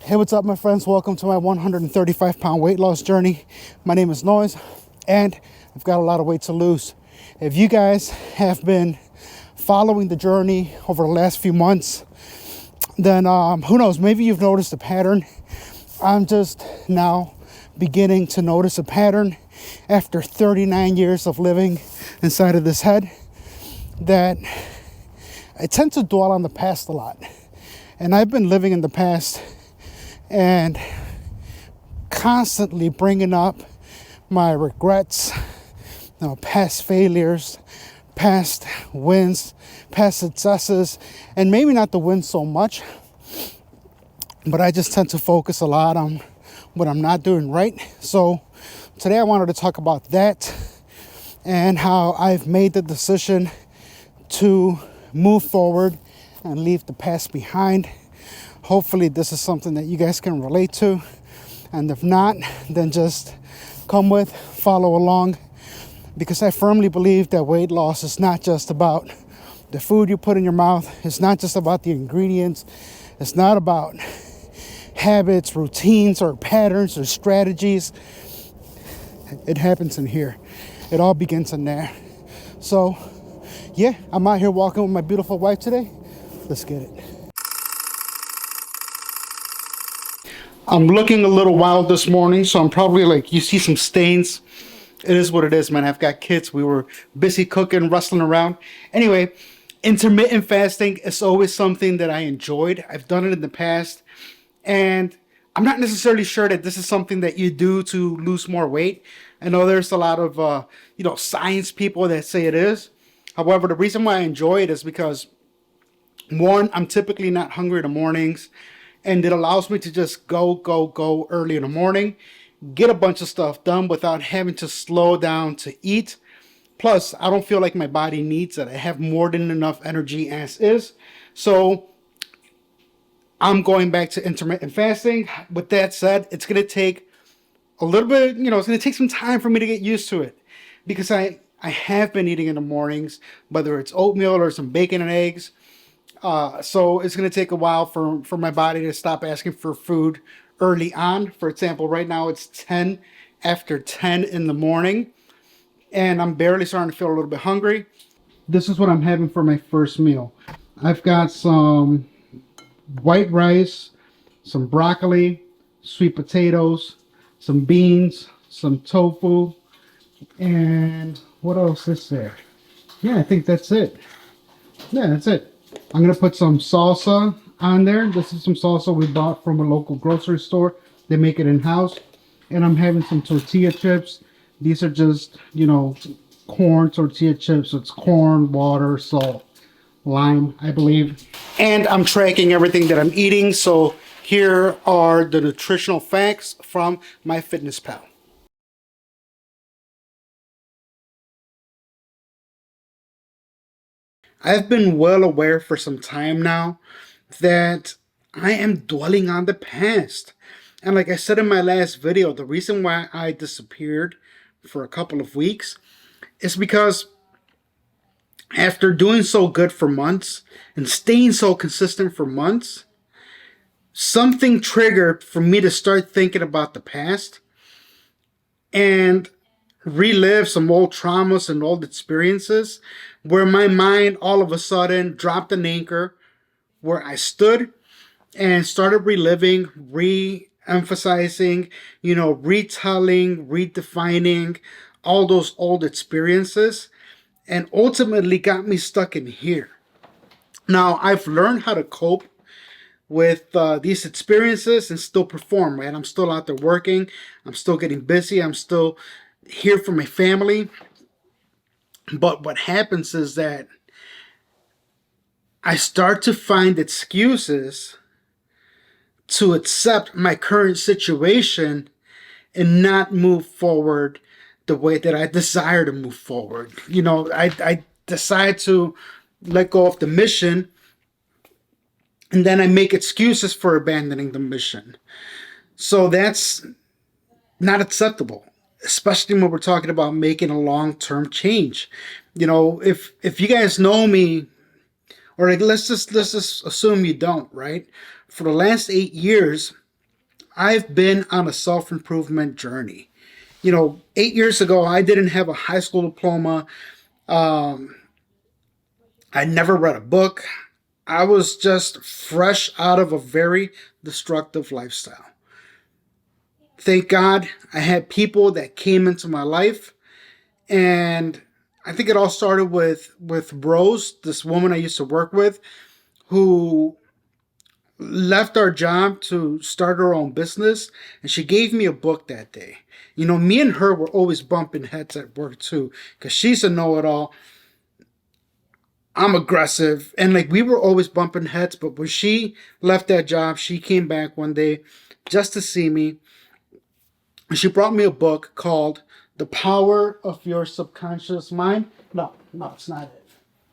Hey, what's up, my friends? Welcome to my 135-pound weight loss journey. My name is Noise, and I've got a lot of weight to lose. If you guys have been following the journey over the last few months, then who knows, maybe you've noticed a pattern. I'm just now beginning to notice a pattern after 39 years of living inside of this head that I tend to dwell on the past a lot. And I've been living in the past and constantly bringing up my regrets, past failures, past wins, past successes, and maybe not the wins so much, but I just tend to focus a lot on what I'm not doing right. So today I wanted to talk about that and how I've made the decision to move forward and leave the past behind. Hopefully this is something that you guys can relate to, and if not, then just follow along, because I firmly believe that weight loss is not just about the food you put in your mouth. It's not just about the ingredients. It's not about habits, routines, or patterns or strategies. It happens in here. It all begins in there. So yeah, I'm out here walking with my beautiful wife today. Let's get it. I'm looking a little wild this morning, so I'm probably you see some stains. It is what it is, man. I've got kids. We were busy cooking, rustling around. Anyway, intermittent fasting is always something that I enjoyed. I've done it in the past, and I'm not necessarily sure that this is something that you do to lose more weight. I know there's a lot of, science people that say it is. However, the reason why I enjoy it is because, one, I'm typically not hungry in the mornings, and it allows me to just go early in the morning, get a bunch of stuff done without having to slow down to eat. Plus, I don't feel like my body needs it. I have more than enough energy as is. So I'm going back to intermittent fasting. With that said, it's going to take a little bit, it's going to take some time for me to get used to it, because I have been eating in the mornings, whether it's oatmeal or some bacon and eggs. So it's going to take a while for my body to stop asking for food early on. For example, right now it's 10 after 10 in the morning, and I'm barely starting to feel a little bit hungry. This is what I'm having for my first meal. I've got some white rice, some broccoli, sweet potatoes, some beans, some tofu, and what else is there? Yeah, I think that's it. Yeah, that's it. I'm going to put some salsa on there. This is some salsa we bought from a local grocery store. They make it in-house. And I'm having some tortilla chips. These are just, corn tortilla chips. So it's corn, water, salt, lime, I believe. And I'm tracking everything that I'm eating. So here are the nutritional facts from MyFitnessPal. I've been well aware for some time now that I am dwelling on the past. And like I said in my last video, the reason why I disappeared for a couple of weeks is because after doing so good for months and staying so consistent for months, something triggered for me to start thinking about the past and relive some old traumas and old experiences, where my mind all of a sudden dropped an anchor where I stood and started reliving, re-emphasizing, retelling, redefining all those old experiences, and ultimately got me stuck in here. Now, I've learned how to cope with these experiences and still perform, right? I'm still out there working. I'm still getting busy. I'm still here for my family. But what happens is that I start to find excuses to accept my current situation and not move forward the way that I desire to move forward. I decide to let go of the mission, and then I make excuses for abandoning the mission. So that's not acceptable, especially when we're talking about making a long-term change. If you guys know me, or let's just assume you don't, right? For the last 8 years, I've been on a self-improvement journey. 8 years ago, I didn't have a high school diploma. Um, I never read a book. I was just fresh out of a very destructive lifestyle. Thank God I had people that came into my life, and I think it all started with Rose, this woman I used to work with, who left our job to start her own business, and she gave me a book that day. Me and her were always bumping heads at work too, because she's a know-it-all. I'm aggressive, and like we were always bumping heads. But when she left that job, she came back one day just to see me. And she brought me a book called The Power of Your Subconscious Mind. No, it's not it.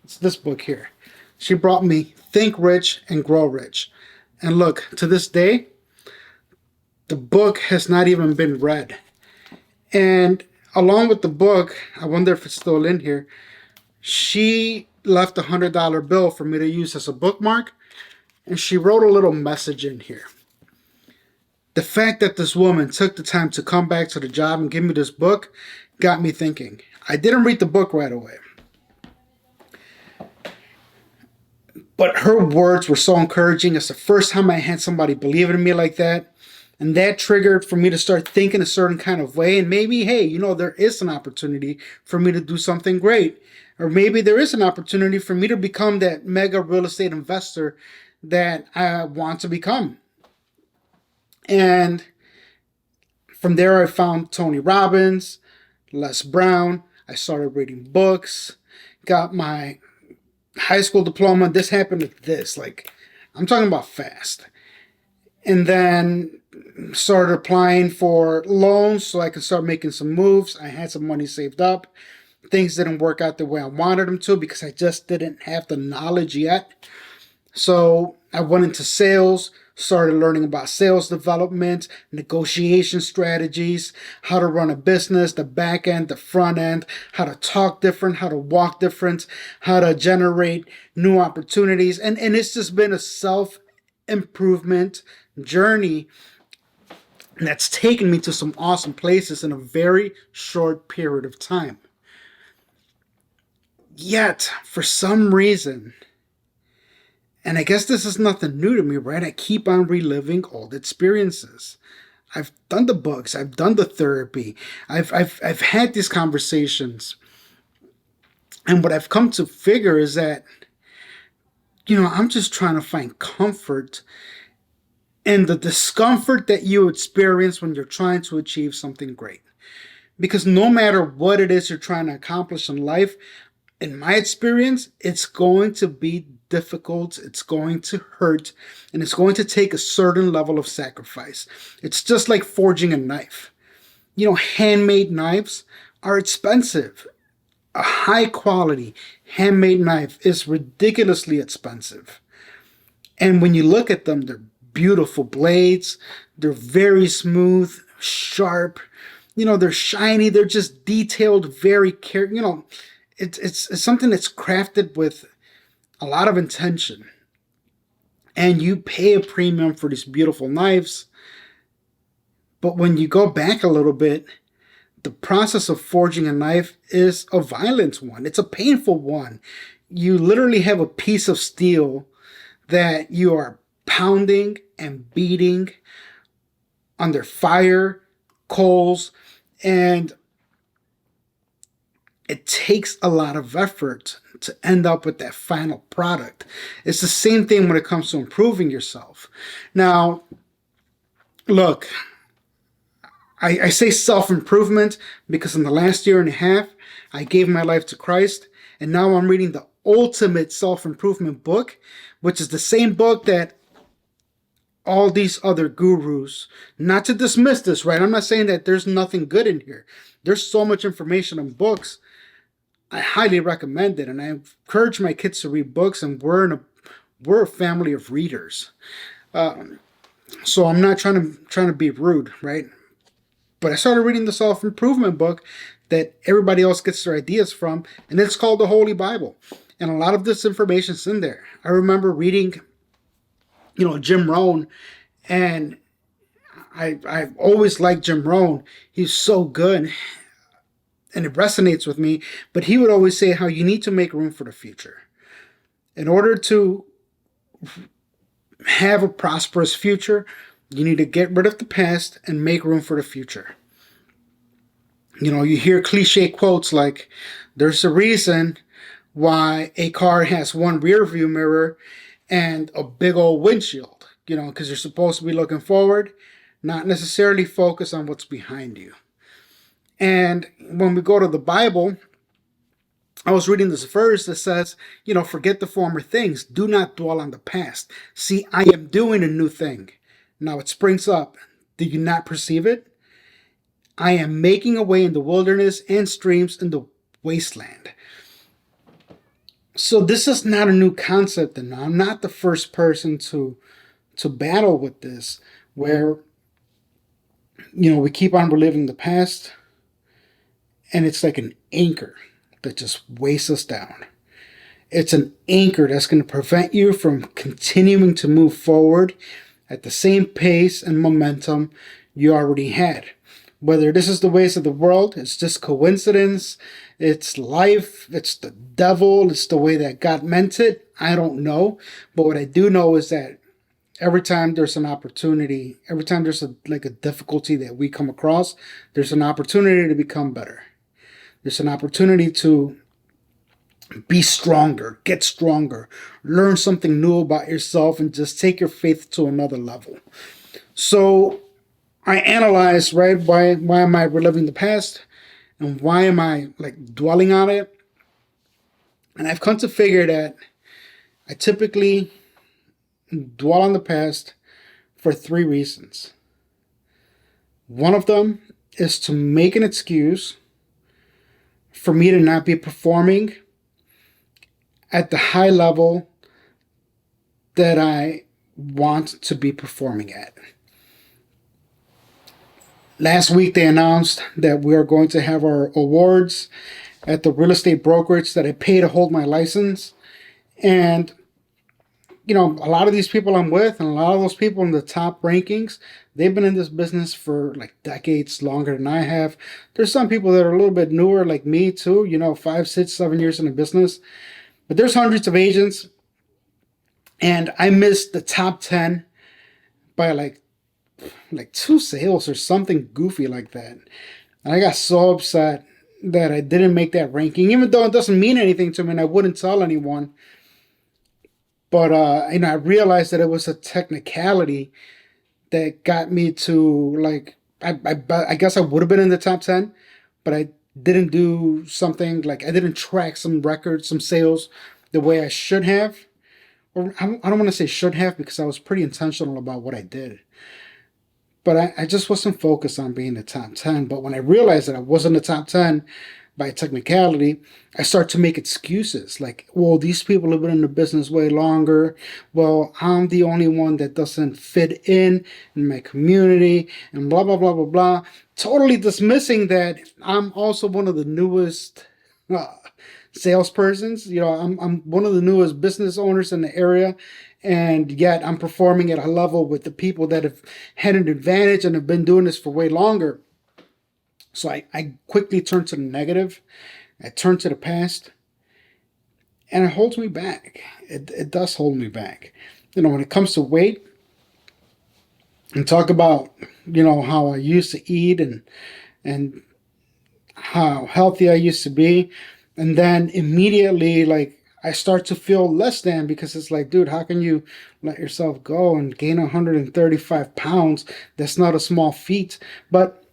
It's this book here. She brought me Think Rich and Grow Rich. And look, to this day, the book has not even been read. And along with the book, I wonder if it's still in here, she left $100 bill for me to use as a bookmark. And she wrote a little message in here. The fact that this woman took the time to come back to the job and give me this book got me thinking. I didn't read the book right away, but her words were so encouraging. It's the first time I had somebody believe in me like that. And that triggered for me to start thinking a certain kind of way. And maybe, hey, there is an opportunity for me to do something great. Or maybe there is an opportunity for me to become that mega real estate investor that I want to become. And from there, I found Tony Robbins, Les Brown. I started reading books, got my high school diploma. This happened like this. Like, I'm talking about fast. And then started applying for loans so I could start making some moves. I had some money saved up. Things didn't work out the way I wanted them to because I just didn't have the knowledge yet. So I went into sales, started learning about sales development, negotiation strategies, how to run a business, the back end, the front end, how to talk different, how to walk different, how to generate new opportunities. And it's just been a self-improvement journey that's taken me to some awesome places in a very short period of time. Yet, for some reason, and I guess this is nothing new to me, right? I keep on reliving old experiences. I've done the books. I've done the therapy. I've had these conversations. And what I've come to figure is that, I'm just trying to find comfort in the discomfort that you experience when you're trying to achieve something great. Because no matter what it is you're trying to accomplish in life, in my experience, it's going to be difficult, it's going to hurt, and it's going to take a certain level of sacrifice. It's just like forging a knife. Handmade knives are expensive. A high quality handmade knife is ridiculously expensive. And when you look at them, they're beautiful blades. They're very smooth, sharp. They're shiny. They're just detailed, very careful. It's something that's crafted with a lot of intention. And you pay a premium for these beautiful knives. But when you go back a little bit, the process of forging a knife is a violent one. It's a painful one. You literally have a piece of steel that you are pounding and beating under fire, coals, and it takes a lot of effort to end up with that final product. It's the same thing when it comes to improving yourself. Now, look, I say self-improvement because in the last year and a half, I gave my life to Christ, and now I'm reading the ultimate self-improvement book, which is the same book that all these other gurus, not to dismiss this, right? I'm not saying that there's nothing good in here. There's so much information in books. I highly recommend it, and I encourage my kids to read books, and we're a family of readers. So I'm not trying to be rude, right? But I started reading the self-improvement book that everybody else gets their ideas from, and it's called the Holy Bible. And a lot of this information's in there. I remember reading, Jim Rohn, and I've always liked Jim Rohn. He's so good, and it resonates with me. But he would always say how you need to make room for the future in order to have a prosperous future. You need to get rid of the past and make room for the future. You know, you hear cliche quotes like, "There's a reason why a car has one rear view mirror and a big old windshield," you know, because you're supposed to be looking forward, not necessarily focus on what's behind you. And when we go to the Bible, I was reading this verse that says, you know, forget the former things. Do not dwell on the past. See, I am doing a new thing. Now it springs up. Do you not perceive it? I am making a way in the wilderness and streams in the wasteland. So this is not a new concept, and I'm not the first person to battle with this, where, you know, we keep on reliving the past, and it's like an anchor that just weighs us down. It's an anchor that's going to prevent you from continuing to move forward at the same pace and momentum you already had. Whether this is the ways of the world, it's just coincidence, it's life, it's the devil, it's the way that God meant it, I don't know. But what I do know is that every time there's an opportunity, every time there's a difficulty that we come across, there's an opportunity to become better. There's an opportunity to be stronger, get stronger, learn something new about yourself, and just take your faith to another level. So I analyze, right, why am I reliving the past, and why am I like dwelling on it? And I've come to figure that I typically dwell on the past for three reasons. One of them is to make an excuse for me to not be performing at the high level that I want to be performing at. Last week they announced that we are going to have our awards at the real estate brokerage that I pay to hold my license. And, you know, a lot of these people I'm with, and a lot of those people in the top rankings, they've been in this business for like decades longer than I have. There's some people that are a little bit newer like me too, you know, 5, 6, 7 years in the business. But there's hundreds of agents, and I missed the top 10 by like 2 sales or something goofy like that. And I got so upset that I didn't make that ranking, even though it doesn't mean anything to me and I wouldn't tell anyone. But you know, I realized that it was a technicality that got me to like, I guess I would have been in the top 10, but I didn't do something, like I didn't track some records, some sales the way I should have. Or I don't want to say should have, because I was pretty intentional about what I did. But I just wasn't focused on being the top 10. But when I realized that I wasn't the top 10 by technicality, I start to make excuses like, well, these people have been in the business way longer. Well, I'm the only one that doesn't fit in my community, and blah, blah, blah, blah, blah. Totally dismissing that I'm also one of the newest salespersons. You know, I'm one of the newest business owners in the area, and yet I'm performing at a level with the people that have had an advantage and have been doing this for way longer. So I quickly turn to the negative. I turn to the past, and it holds me back. It does hold me back. You know, when it comes to weight, and talk about, you know, how I used to eat and how healthy I used to be, and then immediately like I start to feel less than, because it's like, dude, how can you let yourself go and gain 135 pounds? That's not a small feat, but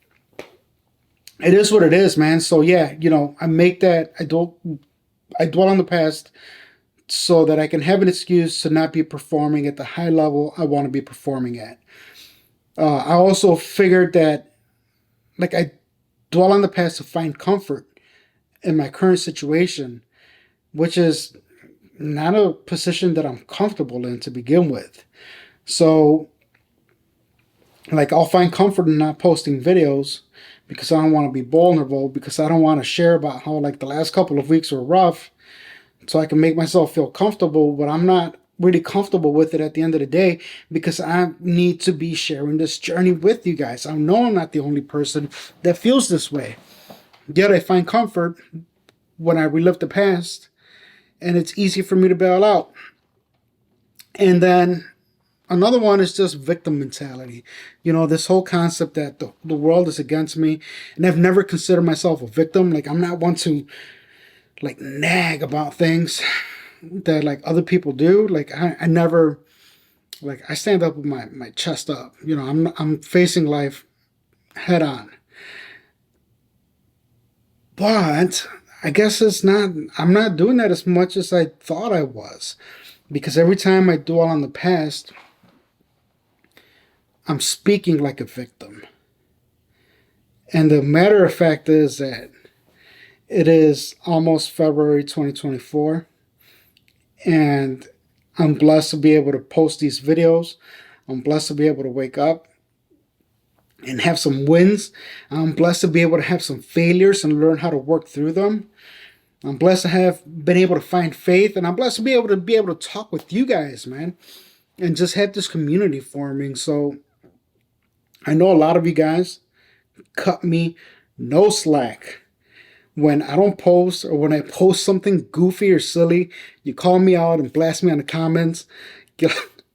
it is what it is, man. So yeah, you know, I dwell on the past so that I can have an excuse to not be performing at the high level I want to be performing at. I also figured that, like, I dwell on the past to find comfort in my current situation, which is not a position that I'm comfortable in to begin with. So, like, I'll find comfort in not posting videos because I don't want to be vulnerable, because I don't want to share about how, like, the last couple of weeks were rough, so I can make myself feel comfortable, but I'm not really comfortable with it at the end of the day, because I need to be sharing this journey with you guys. I know I'm not the only person that feels this way. Yet I find comfort when I relive the past, and it's easy for me to bail out. And then another one is just victim mentality. You know, this whole concept that the world is against me, and I've never considered myself a victim. Like, I'm not one to like nag about things that like other people do. Like, I never, like, I stand up with my chest up. You know, I'm facing life head on. But I guess I'm not doing that as much as I thought I was, because every time I dwell on the past, I'm speaking like a victim. And the matter of fact is that it is almost February 2024, and I'm blessed to be able to post these videos. I'm blessed to be able to wake up and have some wins. I'm blessed to be able to have some failures and learn how to work through them. I'm blessed to have been able to find faith, and I'm blessed to be able to talk with you guys, man, and just have this community forming. So I know a lot of you guys cut me no slack when I don't post, or when I post something goofy or silly. You call me out and blast me on the comments.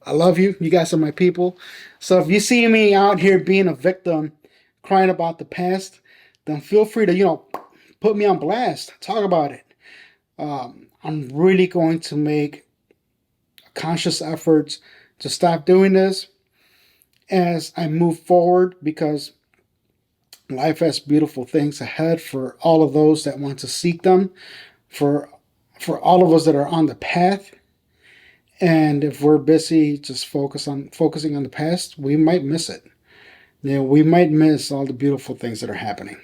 I love you. You guys are my people. So if you see me out here being a victim, crying about the past, then feel free to, put me on blast. Talk about it. I'm really going to make conscious efforts to stop doing this as I move forward, because life has beautiful things ahead for all of those that want to seek them, for all of us that are on the path. And if we're busy just focusing on the past, we might miss it. We might miss all the beautiful things that are happening.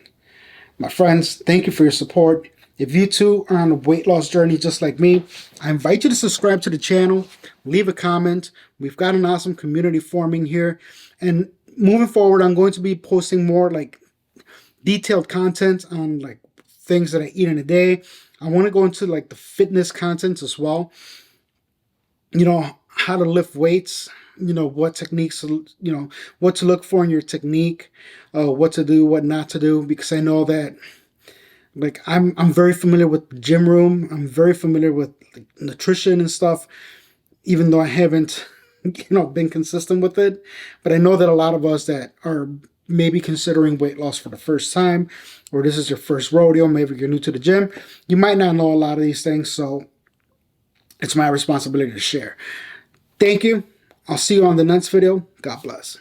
My friends, thank you for your support. If you too are on a weight loss journey just like me, I invite you to subscribe to the channel, leave a comment. We've got an awesome community forming here. And moving forward, I'm going to be posting more like detailed content on like things that I eat in a day. I want to go into like the fitness content as well. How to lift weights, what techniques, what to look for in your technique, what to do, what not to do, because I know that like I'm very familiar with the gym room. I'm very familiar with like, nutrition and stuff, even though I haven't, been consistent with it. But I know that a lot of us that are maybe considering weight loss for the first time, or this is your first rodeo, maybe you're new to the gym, you might not know a lot of these things. So it's my responsibility to share. Thank you. I'll see you on the next video. God bless.